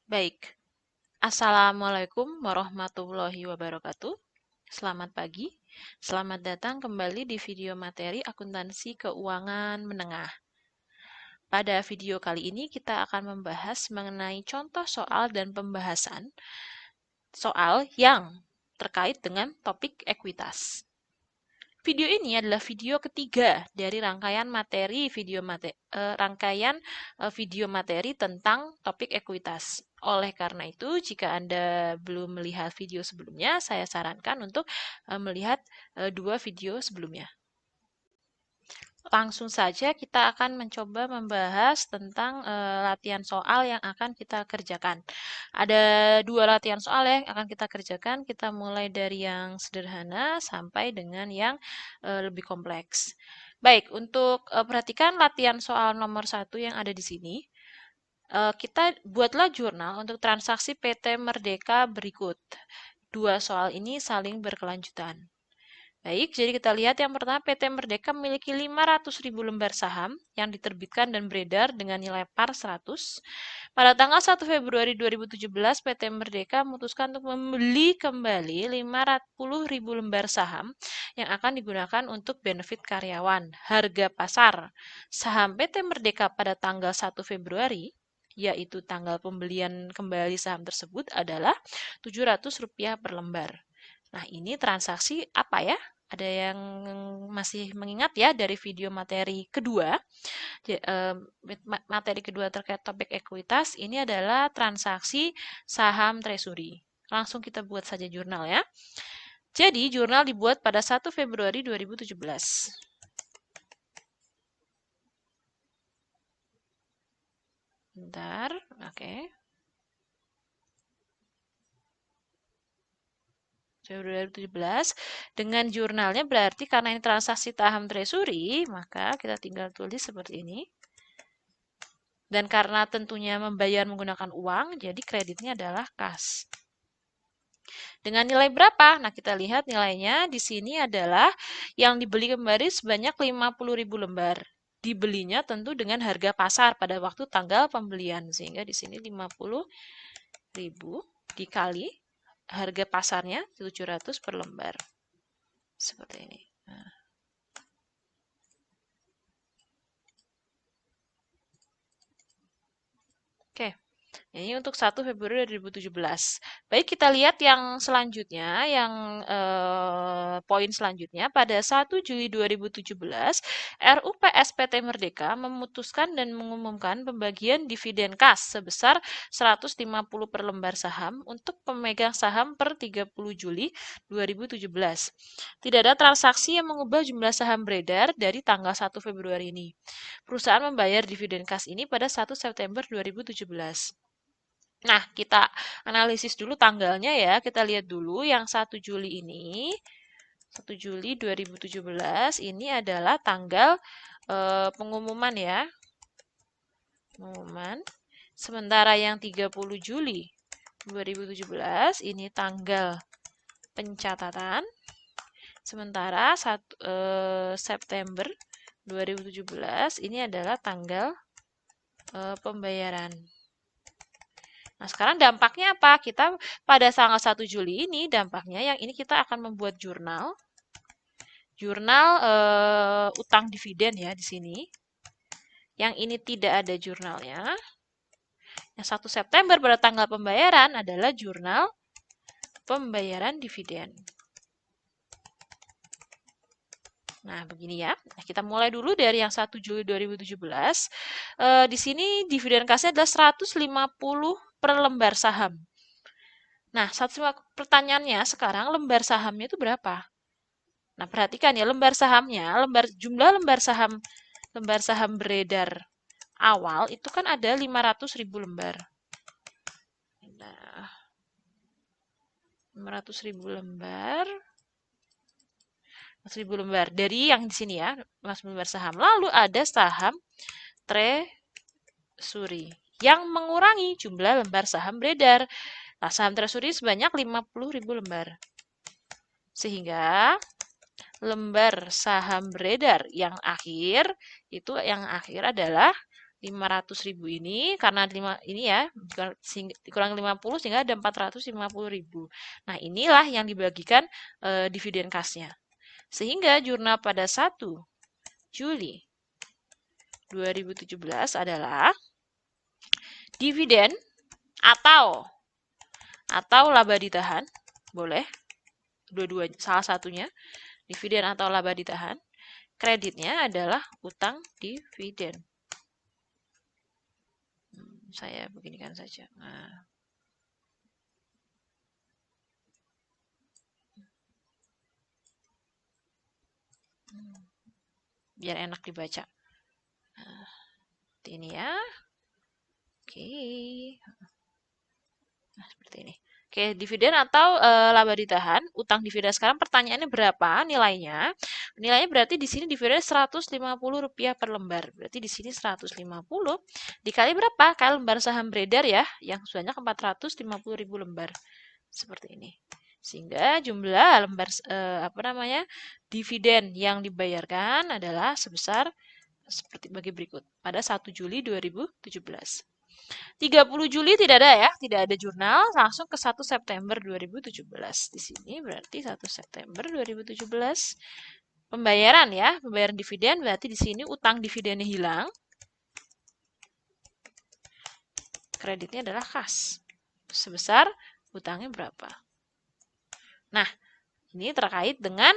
Baik, Assalamualaikum warahmatullahi wabarakatuh. Selamat pagi, selamat datang kembali di video materi akuntansi keuangan menengah. Pada video kali ini kita akan membahas mengenai contoh soal dan pembahasan soal yang terkait dengan topik ekuitas. Video ini adalah video ketiga dari rangkaian video materi tentang topik ekuitas. Oleh karena itu, jika Anda belum melihat video sebelumnya, saya sarankan untuk melihat dua video sebelumnya. Langsung saja kita akan mencoba membahas tentang latihan soal yang akan kita kerjakan. Ada dua latihan soal yang akan kita kerjakan. Kita mulai dari yang sederhana sampai dengan yang lebih kompleks. Baik, untuk perhatikan latihan soal nomor 1 yang ada di sini. Kita buatlah jurnal untuk transaksi PT Merdeka berikut. Dua soal ini saling berkelanjutan. Baik, jadi kita lihat yang pertama PT Merdeka memiliki 500.000 lembar saham yang diterbitkan dan beredar dengan nilai par 100. Pada tanggal 1 Februari 2017, PT Merdeka memutuskan untuk membeli kembali 50.000 lembar saham yang akan digunakan untuk benefit karyawan. Harga pasar saham PT Merdeka pada tanggal 1 Februari yaitu tanggal pembelian kembali saham tersebut adalah Rp700 per lembar. Nah, ini transaksi apa ya? Ada yang masih mengingat ya dari video materi kedua? Materi kedua terkait topik ekuitas ini adalah transaksi saham treasury. Langsung kita buat saja jurnal ya. Jadi, jurnal dibuat pada 1 Februari 2017. Bentar, oke. Februari 2017 dengan jurnalnya berarti karena ini transaksi saham treasury, maka kita tinggal tulis seperti ini. Dan karena tentunya membayar menggunakan uang, jadi kreditnya adalah kas. Dengan nilai berapa? Nah, kita lihat nilainya di sini adalah yang dibeli kembali sebanyak 50.000 lembar. Dibelinya tentu dengan harga pasar pada waktu tanggal pembelian. Sehingga di sini 50.000 dikali harga pasarnya 700 per lembar. Seperti ini. Nah. Oke. Ini untuk 1 Februari 2017. Baik, kita lihat yang selanjutnya, yang poin selanjutnya. Pada 1 Juli 2017, RUPS PT Merdeka memutuskan dan mengumumkan pembagian dividen kas sebesar 150 per lembar saham untuk pemegang saham per 30 Juli 2017. Tidak ada transaksi yang mengubah jumlah saham beredar dari tanggal 1 Februari ini. Perusahaan membayar dividen kas ini pada 1 September 2017. Nah, kita analisis dulu tanggalnya ya. Kita lihat dulu yang 1 Juli ini. 1 Juli 2017 ini adalah tanggal pengumuman ya. Pengumuman. Sementara yang 30 Juli 2017 ini tanggal pencatatan. Sementara 1 September 2017 ini adalah tanggal pembayaran. Nah, sekarang dampaknya apa? Kita pada tanggal 1 Juli ini dampaknya yang ini kita akan membuat jurnal. Jurnal utang dividen ya di sini. Yang ini tidak ada jurnalnya. Yang 1 September pada tanggal pembayaran adalah jurnal pembayaran dividen. Nah, begini ya. Nah, kita mulai dulu dari yang 1 Juli 2017. Di sini dividen kasnya adalah 150 per lembar saham. Nah, pertanyaannya sekarang lembar sahamnya itu berapa? Nah, perhatikan ya lembar sahamnya, jumlah lembar saham beredar awal itu kan ada 500.000 lembar. Nah, 500.000 lembar. 500.000 lembar dari yang di sini ya, 500 lembar saham. Lalu ada saham treasury yang mengurangi jumlah lembar saham beredar. Nah, saham treasury sebanyak 50.000 lembar. Sehingga lembar saham beredar yang akhir adalah 500.000 ini karena ini ya dikurangi 50 sehingga ada 450.000. Nah, inilah yang dibagikan dividen kasnya. Sehingga jurnal pada 1 Juli 2017 adalah dividen atau laba ditahan, boleh dua-dua salah satunya, dividen atau laba ditahan. Kreditnya adalah utang dividen. Saya beginikan saja. Nah. Biar enak dibaca. Nah, ini ya. Oke. Nah, seperti ini. Oke, dividen atau laba ditahan, utang dividen sekarang pertanyaannya berapa nilainya? Nilainya berarti di sini dividen Rp150 per lembar. Berarti di sini 150 dikali berapa? Kali lembar saham beredar ya, yang sebanyak 450.000 lembar. Seperti ini. Sehingga jumlah lembar dividen yang dibayarkan adalah sebesar seperti bagi berikut pada 1 Juli 2017. 30 Juli tidak ada ya, tidak ada jurnal, langsung ke 1 September 2017. Di sini berarti 1 September 2017. Pembayaran ya, pembayaran dividen berarti di sini utang dividennya hilang. Kreditnya adalah kas. Sebesar utangnya berapa? Nah, ini terkait dengan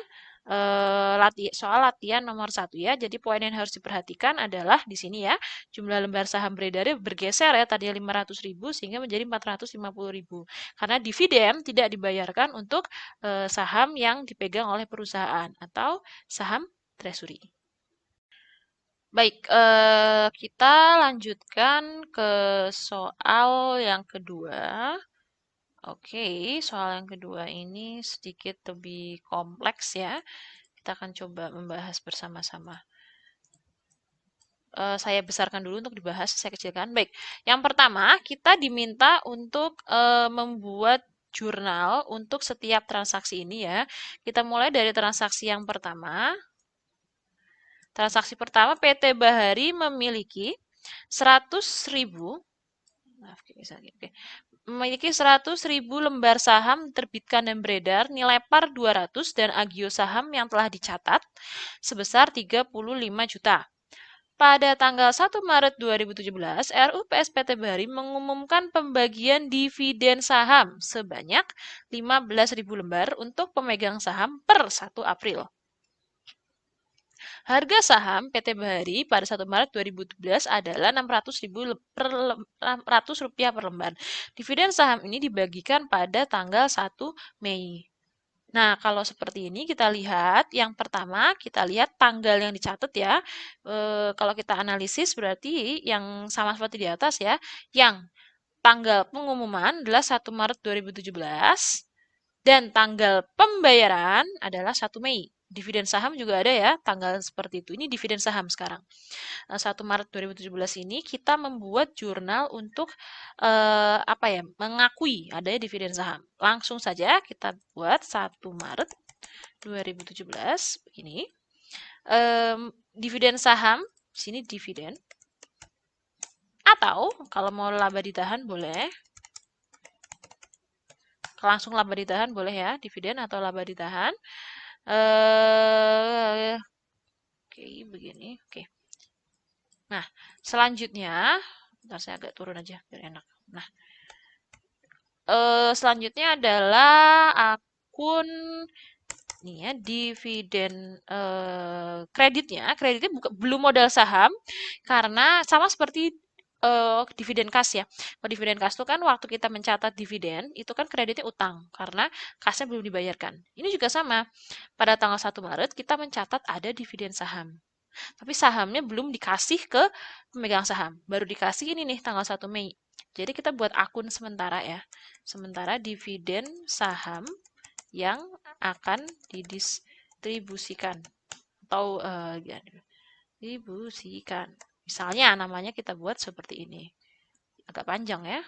soal latihan nomor 1 ya. Jadi poin yang harus diperhatikan adalah di sini ya, jumlah lembar saham beredarnya bergeser ya, tadinya 500.000 sehingga menjadi 450.000. Karena dividen tidak dibayarkan untuk saham yang dipegang oleh perusahaan atau saham treasury. Baik, kita lanjutkan ke soal yang kedua. Oke, soal yang kedua ini sedikit lebih kompleks ya. Kita akan coba membahas bersama-sama. Saya besarkan dulu untuk dibahas, saya kecilkan. Baik, yang pertama kita diminta untuk membuat jurnal untuk setiap transaksi ini ya. Kita mulai dari transaksi yang pertama. Transaksi pertama, PT Bahari memiliki 100.000 memiliki 100.000 lembar saham terbitkan dan beredar nilai par 200 dan agio saham yang telah dicatat sebesar 35 juta. Pada tanggal 1 Maret 2017, RUU PSPT Bahari mengumumkan pembagian dividen saham sebanyak 15.000 lembar untuk pemegang saham per 1 April. Harga saham PT Bahari pada 1 Maret 2017 adalah Rp600.000 per lembar. Dividen saham ini dibagikan pada tanggal 1 Mei. Nah, kalau seperti ini kita lihat, yang pertama kita lihat tanggal yang dicatat ya. Kalau kita analisis berarti yang sama seperti di atas ya. Yang tanggal pengumuman adalah 1 Maret 2017 dan tanggal pembayaran adalah 1 Mei. Dividen saham juga ada ya, tanggal seperti itu. Ini dividen saham sekarang. 1 Maret 2017 ini kita membuat jurnal untuk mengakui adanya dividen saham. Langsung saja kita buat 1 Maret 2017 begini. Dividen saham, sini dividen. Atau kalau mau laba ditahan boleh. Langsung laba ditahan boleh ya, dividen atau laba ditahan. Oke, begini. Oke. Nah, selanjutnya, bentar saya agak turun aja biar enak. Nah, selanjutnya adalah akun nih ya, dividen kreditnya belum modal saham karena sama seperti dividen kas ya. Kalau dividen kas itu kan waktu kita mencatat dividen, itu kan kreditnya utang karena kasnya belum dibayarkan. Ini juga sama. Pada tanggal 1 Maret kita mencatat ada dividen saham. Tapi sahamnya belum dikasih ke pemegang saham. Baru dikasih ini nih tanggal 1 Mei. Jadi kita buat akun sementara ya. Sementara dividen saham yang akan didistribusikan atau distribusikan. Misalnya namanya kita buat seperti ini. Agak panjang ya.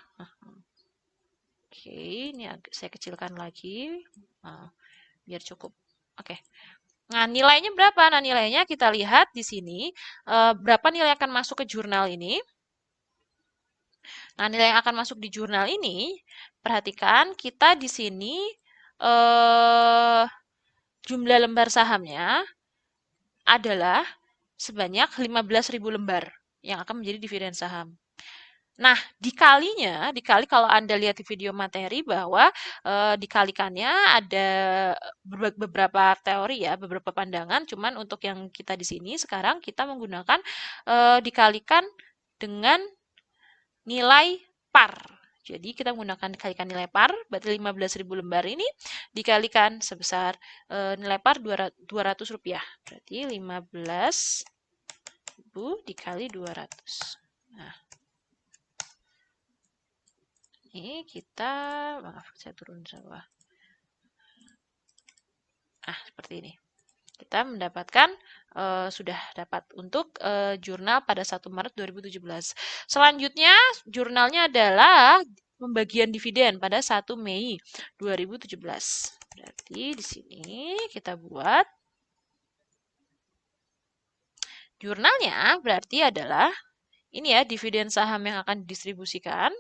Oke, ini saya kecilkan lagi. Biar cukup. Oke. Nah, nilainya berapa? Nah, nilainya kita lihat di sini, berapa nilai akan masuk ke jurnal ini. Nah, nilai yang akan masuk di jurnal ini, perhatikan kita di sini eh, jumlah lembar sahamnya adalah sebanyak 15.000 lembar yang akan menjadi dividen saham. Nah, dikali kalau Anda lihat di video materi bahwa dikalikannya ada beberapa teori ya, beberapa pandangan, cuman untuk yang kita di sini sekarang kita menggunakan dikalikan dengan nilai par. Jadi kita menggunakan dikalikan nilai par, berarti 15.000 lembar ini dikalikan sebesar nilai par Rp200. Berarti 15.000 dikali 200. Nah, ini kita, maaf saya turun bawah. Nah, seperti ini. Kita mendapatkan sudah dapat untuk jurnal pada 1 Maret 2017. Selanjutnya jurnalnya adalah pembagian dividen pada 1 Mei 2017. Berarti di sini kita buat jurnalnya berarti adalah ini ya dividen saham yang akan didistribusikan.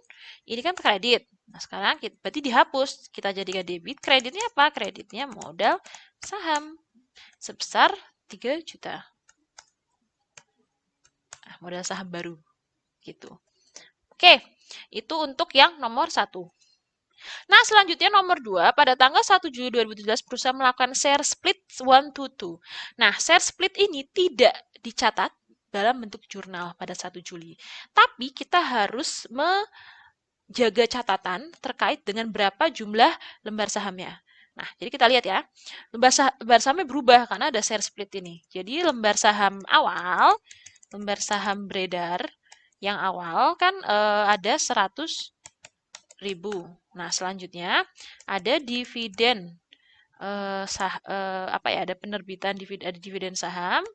Ini kan kredit. Nah, sekarang berarti dihapus. Kita jadikan debit. Kreditnya apa? Kreditnya modal saham sebesar 3 juta. Nah, modal saham baru gitu. Oke, itu untuk yang nomor 1. Nah, selanjutnya nomor 2, pada tanggal 1 Juli 2017 perusahaan melakukan share split 1 to 2. Nah, share split ini tidak dicatat dalam bentuk jurnal pada 1 Juli. Tapi kita harus menjaga catatan terkait dengan berapa jumlah lembar sahamnya. Nah, jadi kita lihat ya, lembar sahamnya berubah karena ada share split ini. Jadi lembar saham awal, lembar saham beredar yang awal kan ada 100.000. Nah, selanjutnya ada dividen ada penerbitan dividen saham.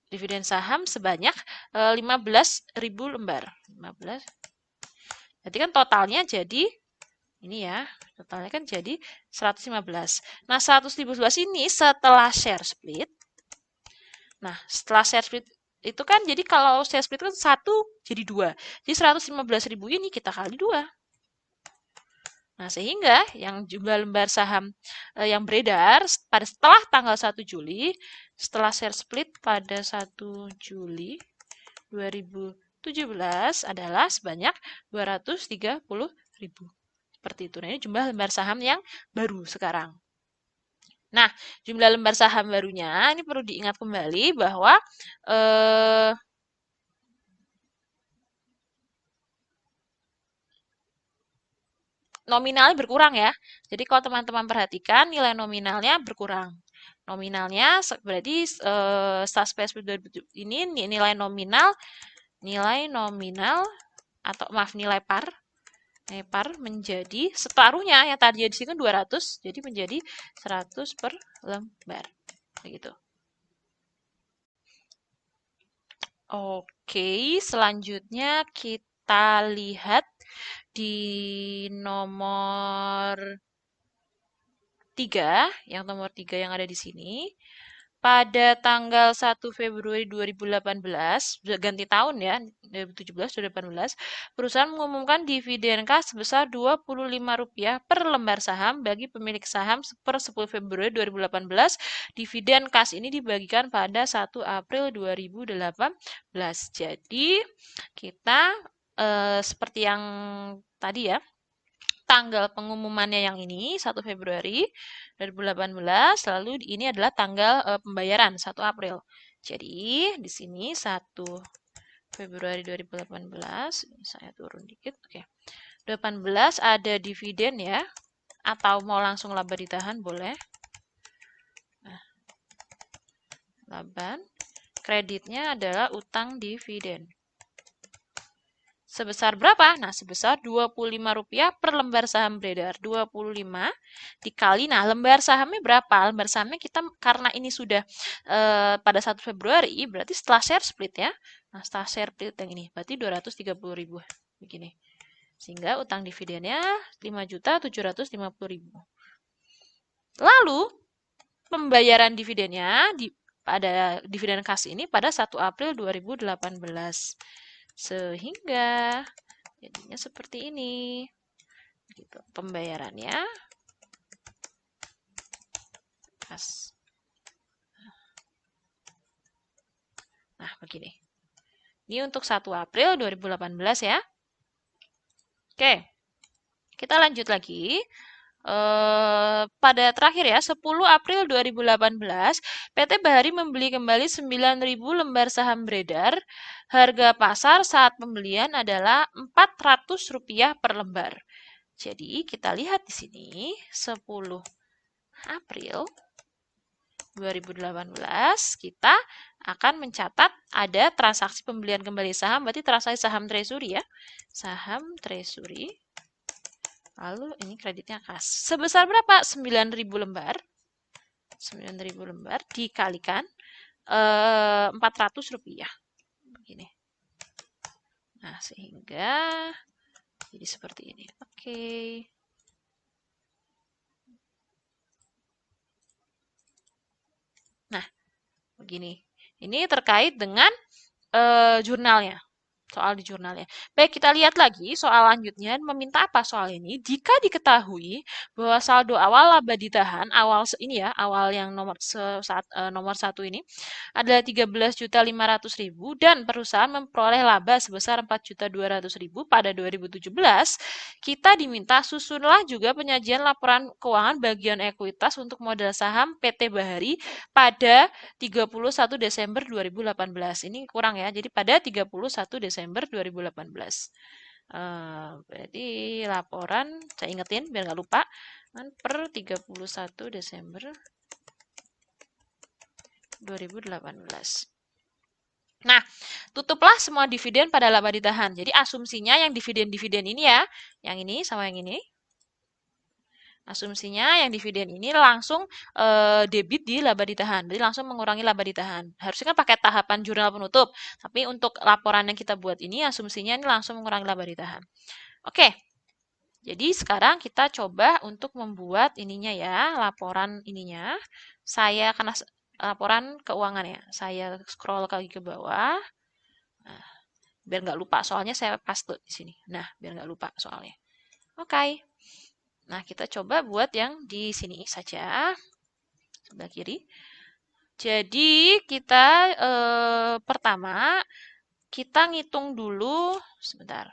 Dividen saham sebanyak 15.000 lembar. 15. Berarti kan totalnya jadi ini ya, totalnya kan jadi 115. Nah, 115 ini setelah share split. Nah, setelah share split itu kan jadi kalau share split kan 1 jadi 2. Jadi 115.000 ini kita kali 2. Nah, sehingga yang jumlah lembar saham yang beredar pada setelah tanggal 1 Juli, setelah share split pada 1 Juli 2017 adalah sebanyak 230.000. Seperti itu. Nah, ini jumlah lembar saham yang baru sekarang. Nah, jumlah lembar saham barunya ini perlu diingat kembali bahwa nominalnya berkurang ya. Jadi kalau teman-teman perhatikan nilai nominalnya berkurang. Nominalnya berarti SASPSP ini nilai nominal atau maaf nilai par menjadi separuhnya yang tadi di sini kan 200 jadi menjadi 100 per lembar. Begitu. Oke, selanjutnya kita lihat di nomor 3, yang nomor 3 yang ada di sini. Pada tanggal 1 Februari 2018, sudah ganti tahun ya, 2017-2018, perusahaan mengumumkan dividen kas sebesar Rp25 per lembar saham bagi pemilik saham per 10 Februari 2018. Dividen kas ini dibagikan pada 1 April 2018. Jadi, kita seperti yang tadi ya, tanggal pengumumannya yang ini 1 Februari 2018, lalu ini adalah tanggal pembayaran 1 April. Jadi di sini 1 Februari 2018, saya turun dikit, oke. 18 ada dividen ya, atau mau langsung laba ditahan boleh. Nah, laba, kreditnya adalah utang dividen. Sebesar berapa? Nah, sebesar Rp25 per lembar saham beredar. 25 dikali, nah lembar sahamnya berapa? Lembar sahamnya kita, karena ini sudah pada 1 Februari, berarti setelah share split ya. Nah, setelah share split yang ini, berarti 230.000. Begini. Sehingga utang dividennya 5.750.000. Lalu pembayaran dividennya pada dividen kas ini pada 1 April 2018. Sehingga jadinya seperti ini. Gitu. Pembayarannya kas. Nah, begini. Ini untuk 1 April 2018 ya. Oke. Kita lanjut lagi. Pada terakhir ya, 10 April 2018, PT Bahari membeli kembali 9.000 lembar saham beredar. Harga pasar saat pembelian adalah Rp400 per lembar. Jadi, kita lihat di sini 10 April 2018 kita akan mencatat ada transaksi pembelian kembali saham, berarti transaksi saham treasury ya. Saham treasury. Lalu ini kreditnya kas. Sebesar berapa? 9.000 lembar. 9.000 lembar dikalikan Rp400. Begini. Nah, sehingga jadi seperti ini. Oke. Nah, begini. Ini terkait dengan jurnalnya. Soal di jurnalnya. Baik, kita lihat lagi soal lanjutnya. Meminta apa soal ini? Jika diketahui bahwa saldo awal laba ditahan, awal ini ya, awal yang nomor nomor 1 ini adalah 13.500.000 dan perusahaan memperoleh laba sebesar 4.200.000 pada 2017, kita diminta susunlah juga penyajian laporan keuangan bagian ekuitas untuk modal saham PT Bahari pada 31 Desember 2018. Ini kurang ya. Jadi pada 31 Desember 2018. Berarti laporan, saya ingetin biar nggak lupa, per 31 Desember 2018. Nah, tutuplah semua dividen pada laba ditahan. Jadi asumsinya yang dividen-dividen ini ya, yang ini sama yang ini. Asumsinya yang dividen ini langsung debit di laba ditahan, jadi langsung mengurangi laba ditahan. Harusnya kan pakai tahapan jurnal penutup, tapi untuk laporan yang kita buat ini asumsinya ini langsung mengurangi laba ditahan. Oke, jadi sekarang kita coba untuk membuat ininya ya, laporan ininya. Saya akan laporan keuangan ya, saya scroll lagi ke bawah. Nah, biar nggak lupa, soalnya saya paste di sini. Nah, biar nggak lupa soalnya. Oke. Nah, kita coba buat yang di sini saja, sebelah kiri. Jadi, kita pertama, kita ngitung dulu, sebentar.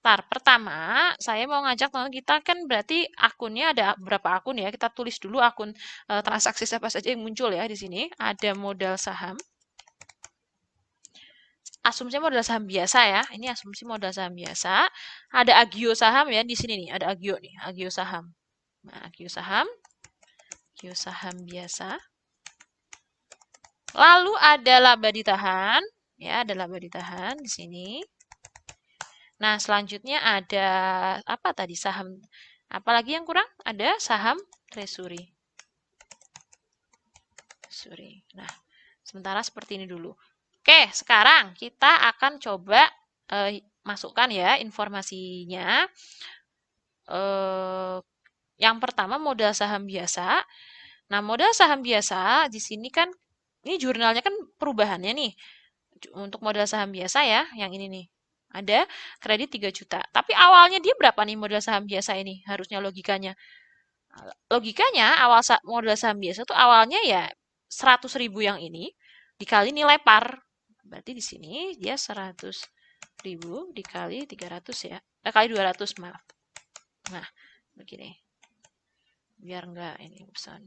Pertama, saya mau ngajak teman kita kan berarti akunnya ada berapa akun ya. Kita tulis dulu akun transaksi siapa saja yang muncul ya di sini. Ada modal saham. Asumsi modal saham biasa ya. Ini asumsi modal saham biasa. Ada agio saham ya di sini nih. Ada agio nih, agio saham. Nah, agio saham biasa. Lalu ada laba ditahan, ya ada laba ditahan di sini. Nah, selanjutnya ada apa tadi saham? Apalagi yang kurang? Ada saham treasury. Nah, sementara seperti ini dulu. Oke, sekarang kita akan coba masukkan ya informasinya. Yang pertama modal saham biasa. Nah, modal saham biasa di sini kan ini jurnalnya kan perubahannya nih. Untuk modal saham biasa ya, yang ini nih. Ada kredit 3 juta. Tapi awalnya dia berapa nih modal saham biasa ini? Harusnya logikanya. Logikanya awal modal saham biasa tuh awalnya ya 100.000 yang ini dikali nilai par. Berarti di sini dia 100.000 dikali 300 ya. Kali 200 maaf. Nah, begini. Biar enggak ini pesan.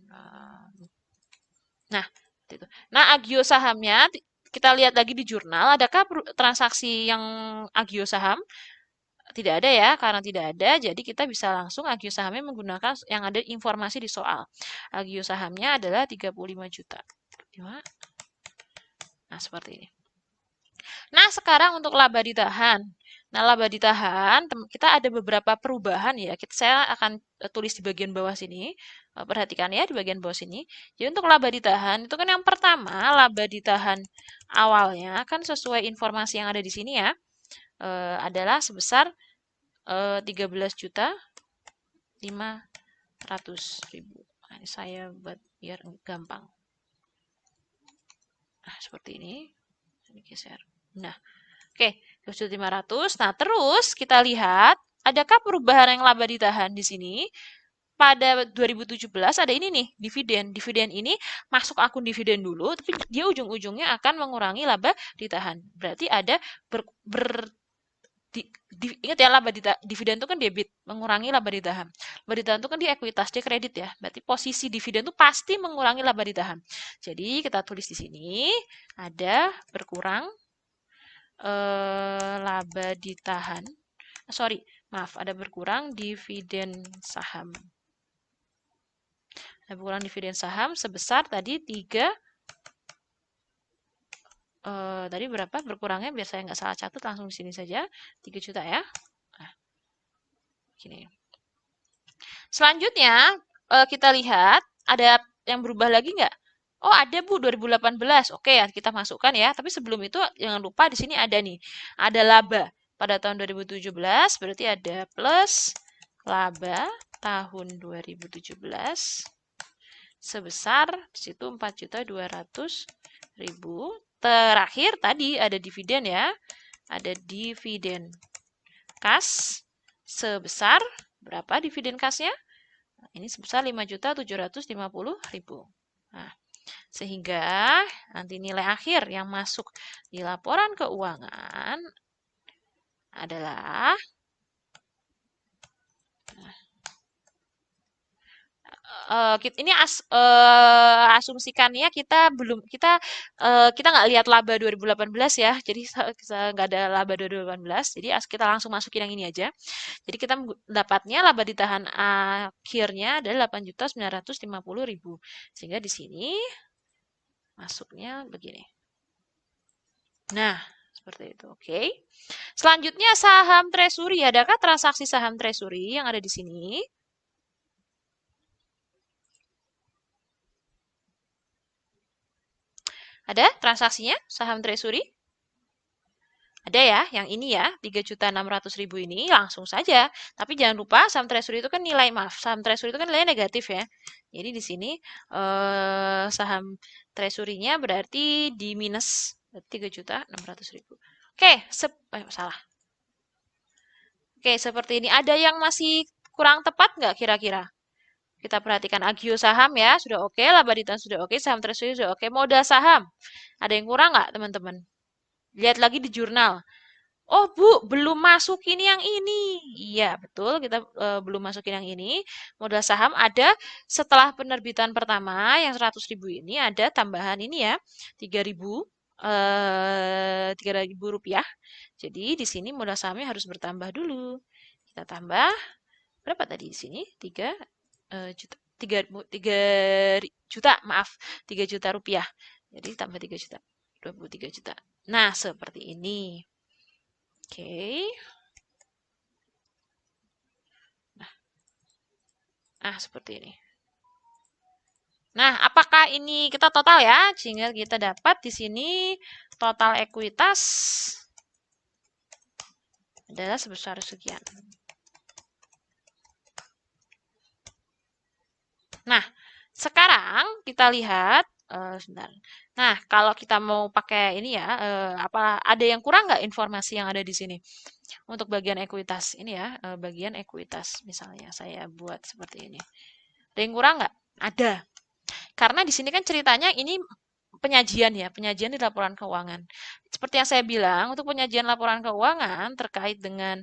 Nah, itu. Nah, agio sahamnya kita lihat lagi di jurnal, adakah transaksi yang agio saham? Tidak ada ya, karena tidak ada, jadi kita bisa langsung agio sahamnya menggunakan yang ada informasi di soal. Agio sahamnya adalah 35 juta. Nah, seperti ini. Nah, sekarang untuk laba ditahan. Nah, laba ditahan, kita ada beberapa perubahan ya. Saya akan tulis di bagian bawah sini. Perhatikan ya di bagian bawah sini. Jadi untuk laba ditahan, itu kan yang pertama, laba ditahan awalnya kan sesuai informasi yang ada di sini ya. Adalah sebesar 13 juta 500.000. 100.000. Nah, ini saya buat biar gampang. Nah, seperti ini. Ini geser. Nah, oke, 2.500.000. Nah, terus kita lihat, adakah perubahan yang laba ditahan di sini? Pada 2017 ada ini nih, dividen. Dividen ini masuk akun dividen dulu, tapi dia ujung-ujungnya akan mengurangi laba ditahan. Berarti ada ingat ya, laba dividen itu kan debit, mengurangi laba ditahan. Laba ditahan itu kan di ekuitas, dia kredit ya. Berarti posisi dividen itu pasti mengurangi laba ditahan. Jadi kita tulis di sini ada berkurang laba ditahan. Sorry, maaf, ada berkurang dividen saham. Ada berkurang dividen saham sebesar tadi 3 tadi berapa berkurangnya biar saya nggak salah catat langsung di sini saja 3 juta ya. Nah, gini. Selanjutnya kita lihat ada yang berubah lagi nggak? Oh ada Bu 2018. Oke ya kita masukkan ya. Tapi sebelum itu jangan lupa di sini ada nih ada laba pada tahun 2017 berarti ada plus laba tahun 2017 sebesar di situ 4.200.000. Terakhir tadi ada dividen ya. Ada dividen kas sebesar berapa dividen kasnya? Nah, ini sebesar 5.750.000. Nah, sehingga nanti nilai akhir yang masuk di laporan keuangan adalah ini asumsikannya kita belum kita nggak lihat laba 2018 ya, jadi nggak ada laba 2018, jadi kita langsung masukin yang ini aja. Jadi kita dapatnya laba ditahan akhirnya adalah 8.950.000, sehingga di sini masuknya begini. Nah, seperti itu, oke. Selanjutnya saham treasury, adakah transaksi saham treasury yang ada di sini? Ada transaksinya saham treasury? Ada ya, yang ini ya, 3.600.000 ini langsung saja. Tapi jangan lupa saham treasury itu kan nilai, maaf, saham treasury itu kan nilai negatif ya. Jadi di sini saham treasury-nya berarti di minus 3.600.000. Oke, salah. Oke, seperti ini. Ada yang masih kurang tepat nggak kira-kira? Kita perhatikan agio saham ya, sudah oke, laba ditahan sudah oke, saham treasury sudah oke, modal saham. Ada yang kurang nggak teman-teman? Lihat lagi di jurnal. Oh Bu, belum masukin yang ini. Iya, betul, kita belum masukin yang ini. Modal saham ada setelah penerbitan pertama yang 100.000 ini ada tambahan ini ya, 3.000 Rp3.000. Jadi di sini modal sahamnya harus bertambah dulu. Kita tambah berapa tadi di sini? 3 juta 3 juta, maaf, 3 juta rupiah. Jadi tambah 3 juta, 23 juta. Nah, seperti ini. Oke. Nah, seperti ini. Nah, apakah ini kita total ya? Sehingga kita dapat di sini total ekuitas adalah sebesar sekian. Nah, sekarang kita lihat sebentar. Nah, kalau kita mau pakai ini ya, apa ada yang kurang nggak informasi yang ada di sini? Untuk bagian ekuitas ini ya, bagian ekuitas misalnya saya buat seperti ini. Ada yang kurang nggak? Ada. Karena di sini kan ceritanya ini penyajian ya, penyajian di laporan keuangan. Seperti yang saya bilang, untuk penyajian laporan keuangan terkait dengan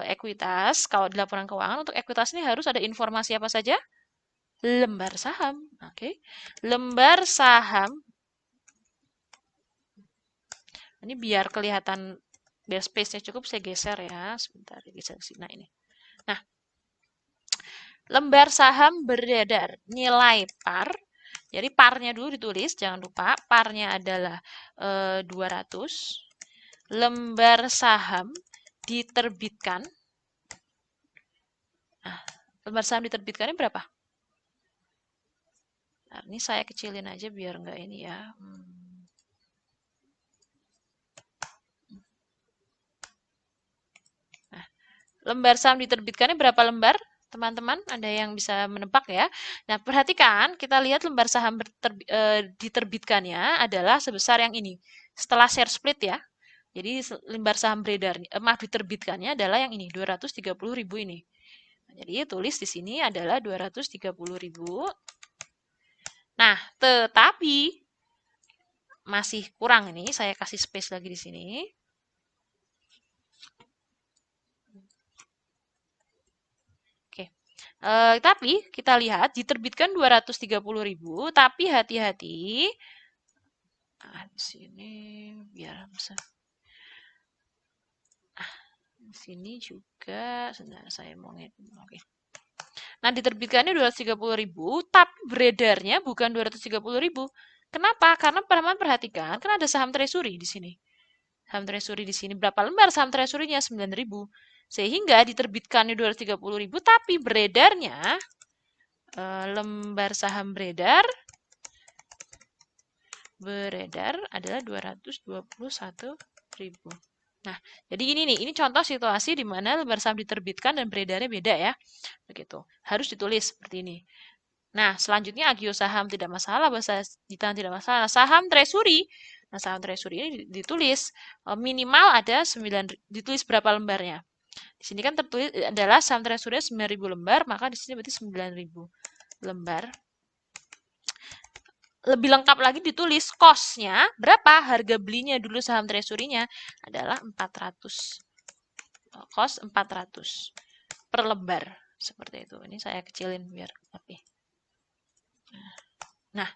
ekuitas, kalau di laporan keuangan untuk ekuitas ini harus ada informasi apa saja? Lembar saham. Oke. Lembar saham. Ini biar kelihatan, biar space-nya cukup, saya geser ya. Sebentar, geser ke sini. Nah, ini. Nah, lembar saham beredar nilai par. Jadi parnya dulu ditulis, jangan lupa. Parnya adalah 200. Lembar saham diterbitkan. Nah, lembar saham diterbitkannya berapa? Nah, ini saya kecilin aja biar nggak ini ya. Nah, lembar saham diterbitkannya berapa lembar? Teman-teman, ada yang bisa menebak ya? Nah, perhatikan, kita lihat lembar saham diterbitkannya adalah sebesar yang ini. Setelah share split ya. Jadi lembar saham maaf diterbitkannya adalah yang ini, 230.000 ini. Nah, jadi tulis di sini adalah 230.000. Nah, tetapi masih kurang ini, saya kasih space lagi di sini. Tapi kita lihat diterbitkan 230.000, tapi hati-hati. Nah, di sini biar bisa. Di sini juga, sebentar saya mau oke. Nah, diterbitkannya 230.000, tapi beredarnya bukan 230.000. Kenapa? Karena teman-teman perhatikan, kan ada saham treasury di sini. Saham treasury di sini berapa lembar saham treasury-nya? 9.000. Sehingga diterbitkannya 230.000, tapi beredarnya lembar saham beredar adalah 221.000. Nah, jadi ini contoh situasi di mana lembar saham diterbitkan dan beredarnya beda ya. Begitu. Harus ditulis seperti ini. Nah, selanjutnya agio saham tidak masalah, bahasa di tangan tidak masalah. Saham treasury. Nah, saham treasury ini ditulis minimal ada 9, ditulis berapa lembarnya. Di sini kan tertulis adalah saham treasury 9.000 lembar, maka di sini berarti 9.000 lembar. Lebih lengkap lagi ditulis cost-nya berapa, harga belinya dulu saham treasury-nya adalah 400. Cost 400 per lembar. Seperti itu. Ini saya kecilin biar rapi. Nah,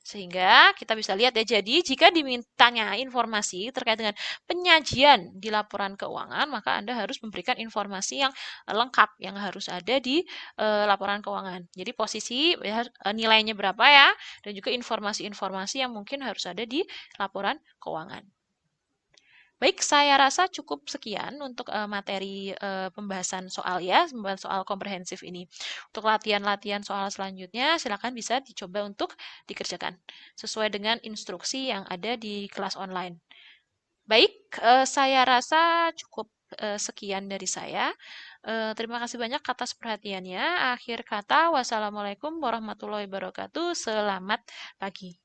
sehingga kita bisa lihat ya, jadi jika dimintanya informasi terkait dengan penyajian di laporan keuangan, maka Anda harus memberikan informasi yang lengkap, yang harus ada di laporan keuangan. Jadi posisi, ya, nilainya berapa ya, dan juga informasi-informasi yang mungkin harus ada di laporan keuangan. Baik, saya rasa cukup sekian untuk materi pembahasan soal ya, pembahasan soal komprehensif ini. Untuk latihan-latihan soal selanjutnya, silakan bisa dicoba untuk dikerjakan sesuai dengan instruksi yang ada di kelas online. Baik, saya rasa cukup sekian dari saya. Terima kasih banyak atas perhatiannya. Akhir kata, wassalamualaikum warahmatullahi wabarakatuh. Selamat pagi.